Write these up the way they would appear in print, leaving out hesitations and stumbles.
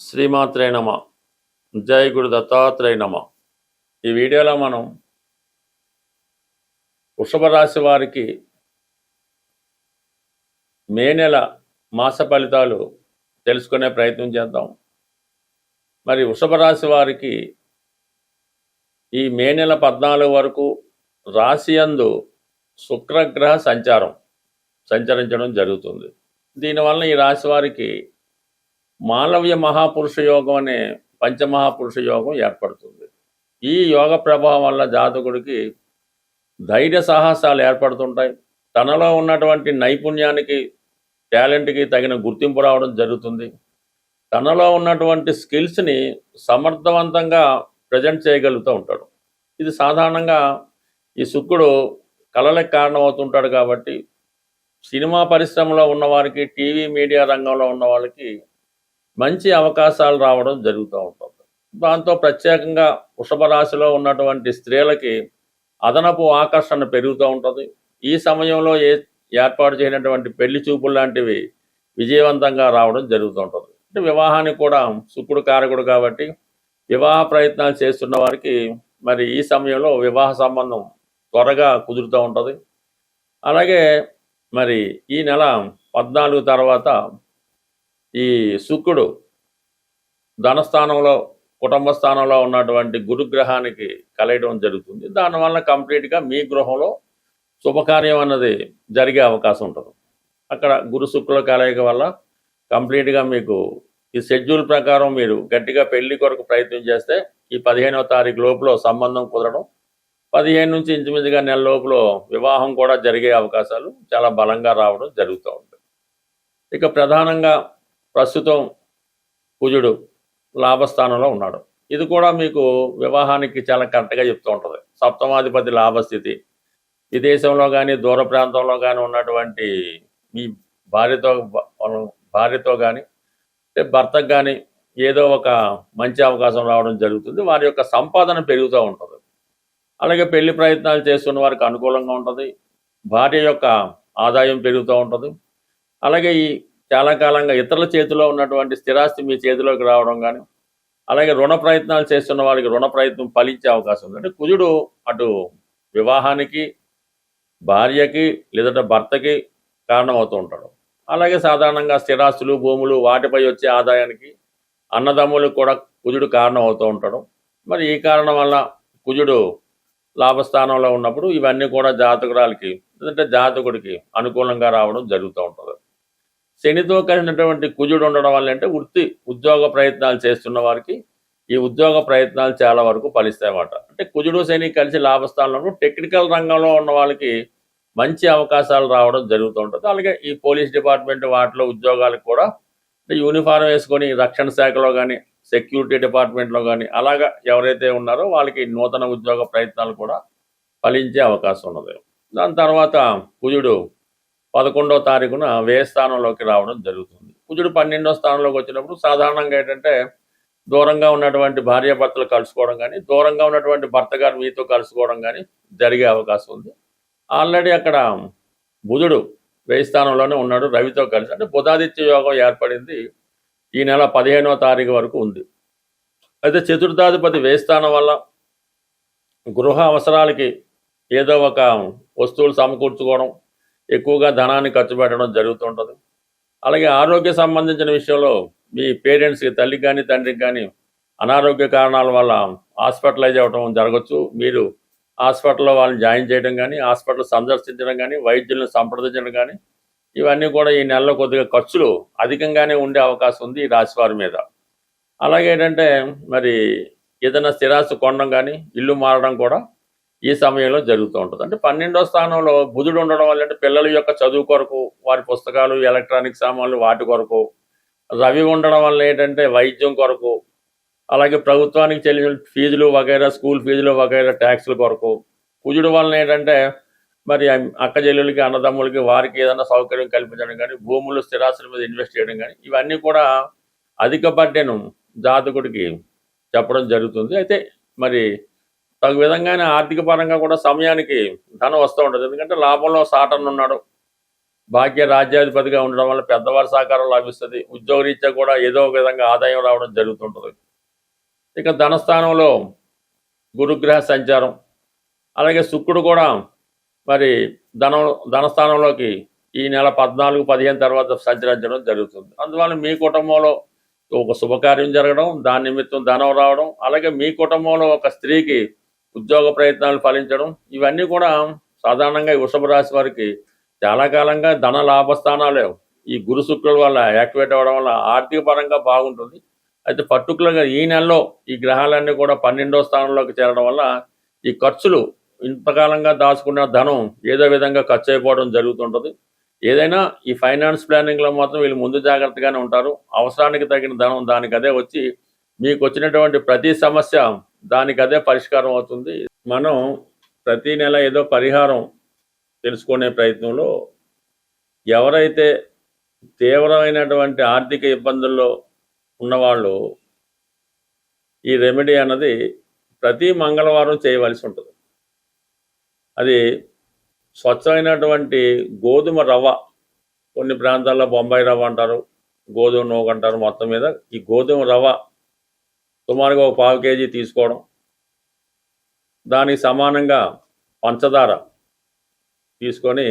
శ్రీమాత్రే నమ. జై గురు దత్తాత్రేయ నమ. ఈ వీడియోలో మనం వృషభ రాశి వారికి మే నెల మాస ఫలితాలు తెలుసుకునే ప్రయత్నం చేద్దాం. మరి వృషభ రాశి వారికి ఈ మే నెల 14 వరకు రాశి యందు శుక్రగ్రహ సంచరించడం జరుగుతుంది. దీనివల్ల ఈ రాశి వారికి మాలవ్య మహాపురుష యోగం అనే పంచమహాపురుష యోగం ఏర్పడుతుంది. ఈ యోగ ప్రభావం వల్ల జాతకుడికి ధైర్య సాహసాలు ఏర్పడుతుంటాయి. తనలో ఉన్నటువంటి నైపుణ్యానికి, టాలెంట్కి తగిన గుర్తింపు రావడం జరుగుతుంది. తనలో ఉన్నటువంటి స్కిల్స్ని సమర్థవంతంగా ప్రజెంట్ చేయగలుగుతూ ఉంటాడు. ఇది సాధారణంగా ఈ శుక్రుడు కళలకు కారణమవుతుంటాడు. కాబట్టి సినిమా పరిశ్రమలో ఉన్నవారికి, టీవీ మీడియా రంగంలో ఉన్న వాళ్ళకి మంచి అవకాశాలు రావడం జరుగుతూ ఉంటుంది. దాంతో ప్రత్యేకంగా వృషభ రాశిలో ఉన్నటువంటి స్త్రీలకి అదనపు ఆకర్షణ పెరుగుతూ ఉంటుంది. ఈ సమయంలో ఏర్పాటు చేయనటువంటి పెళ్లి చూపులు లాంటివి విజయవంతంగా రావడం జరుగుతూ ఉంటుంది. అంటే వివాహానికి కూడా శుక్రుడు కారకుడు కాబట్టి వివాహ ప్రయత్నాలు చేస్తున్న వారికి మరి ఈ సమయంలో వివాహ సంబంధం త్వరగా కుదురుతూ ఉంటుంది. అలాగే మరి ఈ నెల 14 తర్వాత ఈ శుక్రుడు ధనస్థానంలో, కుటుంబ స్థానంలో ఉన్నటువంటి గురుగ్రహానికి కలయడం జరుగుతుంది. దానివల్ల కంప్లీట్గా మీ గృహంలో శుభకార్యం అన్నది జరిగే అవకాశం ఉంటుంది. అక్కడ గురు శుక్రుల కలయిక వల్ల కంప్లీట్గా మీకు ఈ షెడ్యూల్ ప్రకారం మీరు గట్టిగా పెళ్లి కొరకు ప్రయత్నం చేస్తే ఈ 15వ తారీఖు లోపల సంబంధం కుదరడం, 15 నుంచి ఇంచుమించుగా నెల లోపల వివాహం కూడా జరిగే అవకాశాలు చాలా బలంగా రావడం జరుగుతూ ఉంటుంది. ఇక ప్రధానంగా ప్రస్తుతం కుజుడు లాభస్థానంలో ఉన్నాడు. ఇది కూడా మీకు వివాహానికి చాలా కరెక్ట్గా చెప్తూ ఉంటుంది. సప్తమాధిపతి లాభస్థితి. విదేశంలో కానీ, దూర ప్రాంతంలో కానీ ఉన్నటువంటి మీ భార్యతో కానీ, భర్తకు కానీ ఏదో ఒక మంచి అవకాశం రావడం జరుగుతుంది. వారి యొక్క సంపాదన పెరుగుతూ ఉంటుంది. అలాగే పెళ్లి ప్రయత్నాలు చేస్తున్న వారికి అనుకూలంగా ఉంటుంది. భార్య యొక్క ఆదాయం పెరుగుతూ ఉంటుంది. అలాగే ఈ చాలా కాలంగా ఇతరుల చేతిలో ఉన్నటువంటి స్థిరాస్తి మీ చేతిలోకి రావడం కానీ, అలాగే రుణ ప్రయత్నాలు చేస్తున్న వారికి రుణ ప్రయత్నం ఫలించే అవకాశం ఉంది. అంటే కుజుడు అటు వివాహానికి, భార్యకి లేదా భర్తకి కారణమవుతూ ఉంటాడు. అలాగే సాధారణంగా స్థిరాస్తులు, భూములు, వాటిపై వచ్చే ఆదాయానికి అన్నదమ్ములకు కూడా కుజుడు కారణం అవుతూ ఉంటాడు. మరి ఈ కారణం వల్ల కుజుడు లాభస్థానంలో ఉన్నప్పుడు ఇవన్నీ కూడా జాతకురాలకి లేదంటే జాతకుడికి అనుకూలంగా రావడం జరుగుతూ ఉంటుంది. శనితో కలిసినటువంటి కుజుడు ఉండడం వల్ల అంటే ఉద్యోగ ప్రయత్నాలు చేస్తున్న వారికి ఈ ఉద్యోగ ప్రయత్నాలు చాలా వరకు ఫలిస్తాయన్నమాట. అంటే కుజుడు శని కలిసి లాభస్థానంలో టెక్నికల్ రంగంలో ఉన్న వాళ్ళకి మంచి అవకాశాలు రావడం జరుగుతూ ఉంటుంది. అలాగే ఈ పోలీస్ డిపార్ట్మెంట్ వాటిలో ఉద్యోగాలకు కూడా యూనిఫారం వేసుకొని రక్షణ శాఖలో కానీ, సెక్యూరిటీ డిపార్ట్మెంట్లో కానీ అలాగా ఎవరైతే ఉన్నారో వాళ్ళకి నూతన ఉద్యోగ ప్రయత్నాలు కూడా ఫలించే అవకాశం ఉన్నది. దాని తర్వాత కుజుడు 11వ తారీఖున వ్యయ స్థానంలోకి రావడం జరుగుతుంది. కుజుడు 12వ స్థానంలోకి వచ్చినప్పుడు సాధారణంగా ఏంటంటే దూరంగా ఉన్నటువంటి భార్యాభర్తలు కలుసుకోవడం కానీ, దూరంగా ఉన్నటువంటి భర్త గారు మీతో కలుసుకోవడం కానీ జరిగే అవకాశం ఉంది. ఆల్రెడీ అక్కడ బుధుడు వ్యయ స్థానంలోనే ఉన్నాడు రవితో కలిసి. అంటే బుధాదిత్య యోగం ఏర్పడింది ఈ నెల 15వ తారీఖు వరకు ఉంది. అయితే చతుర్థాధిపతి వ్యయ స్థానం వల్ల గృహ అవసరాలకి ఏదో ఒక వస్తువులు సమకూర్చుకోవడం, ఎక్కువగా ధనాన్ని ఖర్చు పెట్టడం జరుగుతుంటుంది. అలాగే ఆరోగ్య సంబంధించిన విషయంలో మీ పేరెంట్స్కి, తల్లికి కానీ తండ్రికి కానీ అనారోగ్య కారణాల వల్ల హాస్పిటలైజ్ అవ్వడం జరగచ్చు. మీరు హాస్పిటల్లో వాళ్ళని జాయిన్ చేయడం కానీ, హాస్పిటల్ సందర్శించడం కానీ, వైద్యులను సంప్రదించడం కానీ ఇవన్నీ కూడా ఈ నెలలో కొద్దిగా ఖర్చులు అధికంగానే ఉండే అవకాశం ఉంది ఈ రాశి వారి మీద. అలాగే ఏంటంటే మరి ఏదైనా స్థిరాస్తి కొనడం కానీ, ఇల్లు మారడం కూడా ఈ సమయంలో జరుగుతూ ఉంటుంది. అంటే 12వ స్థానంలో బుధుడు ఉండడం వల్ల అంటే పిల్లల యొక్క చదువు కొరకు, వారి పుస్తకాలు, ఎలక్ట్రానిక్ సామాన్లు వాటి కొరకు, రవి ఉండడం వల్ల ఏంటంటే వైద్యం కొరకు, అలాగే ప్రభుత్వానికి చెల్లిన ఫీజులు వగైరా, స్కూల్ ఫీజులు వగైరా, ట్యాక్సుల కొరకు, కుజుడు వలన ఏంటంటే మరి అక్క చెల్లెలకి, అన్నదమ్ములకి వారికి ఏదైనా సౌకర్యం కల్పించడం కానీ, భూములు, స్థిరాస్తుల మీద ఇన్వెస్ట్ చేయడం కానీ ఇవన్నీ కూడా అధిక బడ్డెను జాతకుడికి చెప్పడం జరుగుతుంది. అయితే మరి తగు విధంగానే ఆర్థిక పరంగా కూడా సమయానికి ధనం వస్తూ ఉంటుంది. ఎందుకంటే లాభంలో సాటన్ ఉన్నాడు. భాగ్య రాజ్యాధిపతిగా ఉండడం వల్ల పెద్దవారి సహకారం లభిస్తుంది. ఉద్యోగరీత్యా కూడా ఏదో ఒక విధంగా ఆదాయం రావడం జరుగుతుంటుంది. ఇక ధనస్థానంలో గురుగ్రహ సంచారం, అలాగే శుక్రుడు కూడా మరి ధనస్థానంలోకి ఈ నెల 14-15 తర్వాత సంచరించడం జరుగుతుంది. అందువల్ల మీ కుటుంబంలో ఒక శుభకార్యం జరగడం, దాని నిమిత్తం ధనం రావడం, అలాగే మీ కుటుంబంలో ఒక స్త్రీకి ఉద్యోగ ప్రయత్నాలు ఫలించడం, ఇవన్నీ కూడా సాధారణంగా ఈ వృషభ రాశి వారికి చాలా కాలంగా ధన లాభస్థానాలు ఈ గురు శుక్రుల వల్ల యాక్టివేట్ అవ్వడం వల్ల ఆర్థిక పరంగా బాగుంటుంది. అయితే పర్టికులర్గా ఈ నెలలో ఈ గ్రహాలన్నీ కూడా 12వ స్థానంలోకి చేరడం వల్ల ఈ ఖర్చులు, ఇంతకాలంగా దాచుకున్న ధనం ఏదో విధంగా ఖర్చు అయిపోవడం జరుగుతుంటుంది. ఏదైనా ఈ ఫైనాన్స్ ప్లానింగ్లో మాత్రం వీళ్ళు ముందు జాగ్రత్తగానే ఉంటారు. అవసరానికి తగిన ధనం దానికదే వచ్చి మీకు వచ్చినటువంటి ప్రతి సమస్య దానికదే పరిష్కారం అవుతుంది. మనం ప్రతి నెల ఏదో పరిహారం తెలుసుకునే ప్రయత్నంలో ఎవరైతే తీవ్రమైనటువంటి ఆర్థిక ఇబ్బందుల్లో ఉన్నవాళ్ళు ఈ రెమెడీ అన్నది ప్రతి మంగళవారం చేయవలసి ఉంటుంది. అది స్వచ్ఛమైనటువంటి గోధుమ రవ్వ, కొన్ని ప్రాంతాల్లో బొంబాయి రవ్వ అంటారు, గోధుమ నూక అంటారు, మొత్తం మీద ఈ గోధుమ రవ్వ సుమారుగా ఒక 1/4 కేజీ తీసుకోవడం, దానికి సమానంగా పంచదార తీసుకొని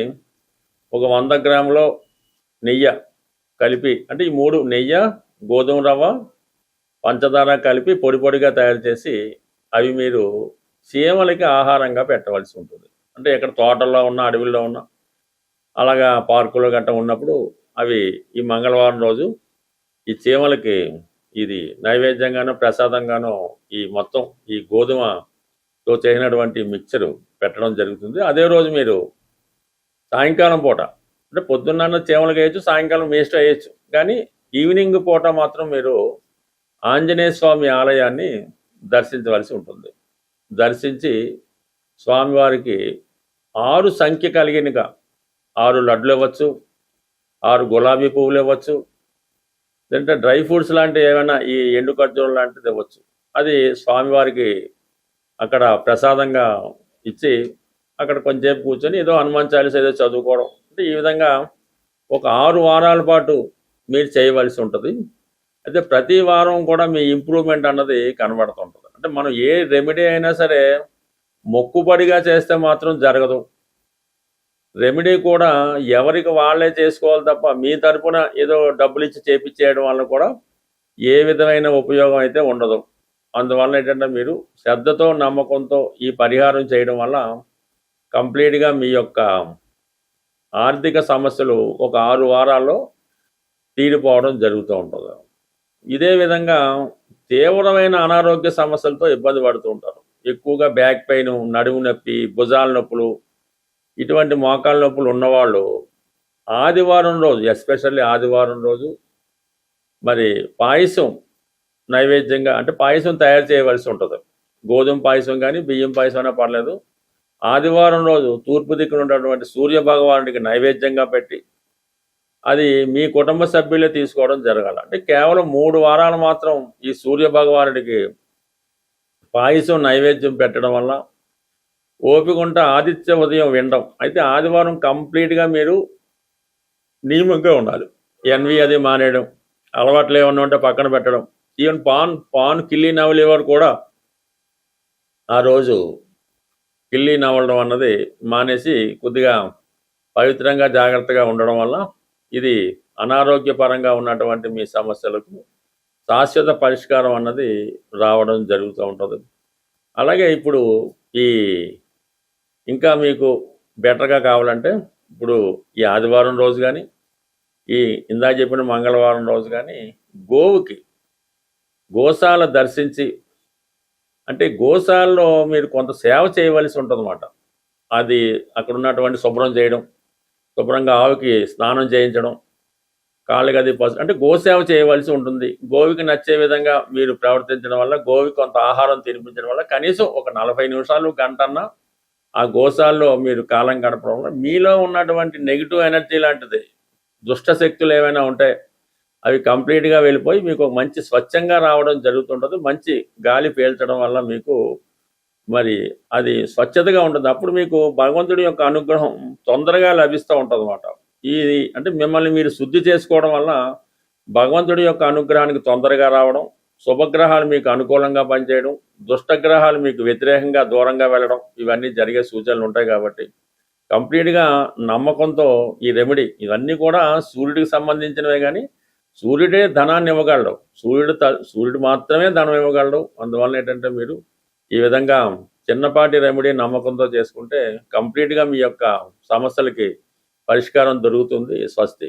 ఒక 100 గ్రాముల నెయ్యి కలిపి, అంటే ఈ 3 నెయ్యి, గోధుమ రవ్వ, పంచదార కలిపి పొడి పొడిగా తయారు చేసి అవి మీరు చీమలకి ఆహారంగా పెట్టవలసి ఉంటుంది. అంటే ఎక్కడ తోటల్లో ఉన్న, అడవిలో ఉన్న, అలాగా పార్కులో గట్ట ఉన్నప్పుడు అవి ఈ మంగళవారం రోజు ఈ చీమలకి ఇది నైవేద్యంగానో ప్రసాదంగానో ఈ మొత్తం ఈ గోధుమతో చేసినటువంటి మిక్చరు పెట్టడం జరుగుతుంది. అదే రోజు మీరు సాయంకాలం పూట, అంటే పొద్దున్న చీమలకి వేయచ్చు, సాయంకాలం వేస్ట్ వేయచ్చు, కానీ ఈవినింగ్ పూట మాత్రం మీరు ఆంజనేయ స్వామి ఆలయాన్ని దర్శించవలసి ఉంటుంది. దర్శించి స్వామివారికి 6 సంఖ్య కలిగినగా 6 లడ్లు ఇవ్వచ్చు, 6 గులాబీ పువ్వులు ఇవ్వచ్చు, లేదంటే డ్రై ఫ్రూట్స్ లాంటివి ఏమైనా ఈ ఎండు ఖర్జూరం లాంటిది ఇవ్వచ్చు. అది స్వామివారికి అక్కడ ప్రసాదంగా ఇచ్చి అక్కడ కొంచెంసేపు కూర్చొని ఏదో హనుమాన్ చాలీస ఏదో చదువుకోవడం. అంటే ఈ విధంగా ఒక 6 వారాల పాటు మీరు చేయవలసి ఉంటుంది. అయితే ప్రతి వారం కూడా మీ ఇంప్రూవ్మెంట్ అన్నది కనబడుతుంటుంది. అంటే మనం ఏ రెమెడీ అయినా సరే మొక్కుబడిగా చేస్తే మాత్రం జరగదు. రెమెడీ కూడా ఎవరికి వాళ్ళే చేసుకోవాలి తప్ప మీ తరపున ఏదో డబ్బులు ఇచ్చి చేపించేయడం వల్ల కూడా ఏ విధమైన ఉపయోగం అయితే ఉండదు. అందువల్ల ఏంటంటే మీరు శ్రద్ధతో, నమ్మకంతో ఈ పరిహారం చేయడం వల్ల కంప్లీట్గా మీ యొక్క ఆర్థిక సమస్యలు ఒక 6 వారాల్లో తీరిపోవడం జరుగుతూ ఉంటుంది. ఇదే విధంగా తీవ్రమైన అనారోగ్య సమస్యలతో ఇబ్బంది పడుతూ ఉంటారు. ఎక్కువగా బ్యాక్ పెయిన్, నడుము నొప్పి, భుజాల నొప్పులు, ఇటువంటి మోకాళ్ళ నొప్పులు ఉన్నవాళ్ళు ఆదివారం రోజు, ఎస్పెషల్లీ ఆదివారం రోజు మరి పాయసం నైవేద్యంగా, అంటే పాయసం తయారు చేయవలసి ఉంటుంది. గోధుమ పాయసం కానీ బియ్యం పాయసం అయినా పర్లేదు. ఆదివారం రోజు తూర్పు దిక్కున ఉన్నటువంటి సూర్య భగవానుడికి నైవేద్యంగా పెట్టి అది మీ కుటుంబ సభ్యులే తీసుకోవడం జరగాలి. అంటే కేవలం 3 వారాలు మాత్రం ఈ సూర్య భగవానుడికి పాయసం నైవేద్యం పెట్టడం వల్ల ఓపిక ఉంటే ఆదిత్య ఉదయం వినడం. అయితే ఆదివారం కంప్లీట్గా మీరు నియమంగా ఉండాలి. ఎన్వి అది మానేయడం, అలవాట్లు ఏమన్నా ఉంటే పక్కన పెట్టడం. ఈవెన్ పాన్ కిల్లి నవలేవారు కూడా ఆ రోజు కిల్లి నవలడం అన్నది మానేసి కొద్దిగా పవిత్రంగా జాగ్రత్తగా ఉండడం వల్ల ఇది అనారోగ్యపరంగా ఉన్నటువంటి మీ సమస్యలకు శాశ్వత పరిష్కారం అన్నది రావడం జరుగుతూ ఉంటుంది. అలాగే ఇప్పుడు ఈ ఇంకా మీకు బెటర్గా కావాలంటే ఇప్పుడు ఈ ఆదివారం రోజు కానీ ఈ ఇందాక చెప్పిన మంగళవారం రోజు కానీ గోశాల దర్శించి, అంటే గోశాలలో మీరు కొంత సేవ చేయవలసి ఉంటుందన్నమాట. అది అక్కడ ఉన్నటువంటి శుభ్రం చేయడం, శుభ్రంగా ఆవుకి స్నానం చేయించడం, కాళ్ళకి అది అంటే గోసేవ చేయవలసి ఉంటుంది. గోవికి నచ్చే విధంగా మీరు ప్రవర్తించడం వల్ల, గోవికి కొంత ఆహారం తినిపించడం వల్ల కనీసం ఒక 40 నిమిషాలు, గంటన్నా ఆ గోశాలలో మీరు కాలం గడపడం వల్ల మీలో ఉన్నటువంటి నెగిటివ్ ఎనర్జీ లాంటిది, దుష్ట శక్తులు ఏమైనా ఉంటే అవి కంప్లీట్గా వెళ్ళిపోయి మీకు ఒక మంచి స్వచ్ఛంగా రావడం జరుగుతుంటుంది. మంచి గాలి పీల్చడం వల్ల మీకు మరి అది స్వచ్ఛతగా ఉంటుంది. అప్పుడు మీకు భగవంతుడి యొక్క అనుగ్రహం తొందరగా లభిస్తూ ఉంటుంది అన్నమాట. ఈ అంటే మిమ్మల్ని మీరు శుద్ధి చేసుకోవడం వల్ల భగవంతుడి యొక్క అనుగ్రహానికి తొందరగా రావడం, శుభగ్రహాలు మీకు అనుకూలంగా పనిచేయడం, దుష్టగ్రహాలు మీకు వ్యతిరేకంగా దూరంగా వెళ్ళడం, ఇవన్నీ జరిగే సూచనలు ఉంటాయి. కాబట్టి కంప్లీట్గా నమ్మకంతో ఈ రెమెడీ ఇవన్నీ కూడా సూర్యుడికి సంబంధించినవే, కానీ సూర్యుడే ధనాన్ని ఇవ్వగలడు. సూర్యుడు మాత్రమే ధనం ఇవ్వగలడు. అందువల్ల ఏంటంటే మీరు ఈ విధంగా చిన్నపాటి రెమెడీ నమ్మకంతో చేసుకుంటే కంప్లీట్గా మీ యొక్క సమస్యలకి పరిష్కారం దొరుకుతుంది. స్వస్తి.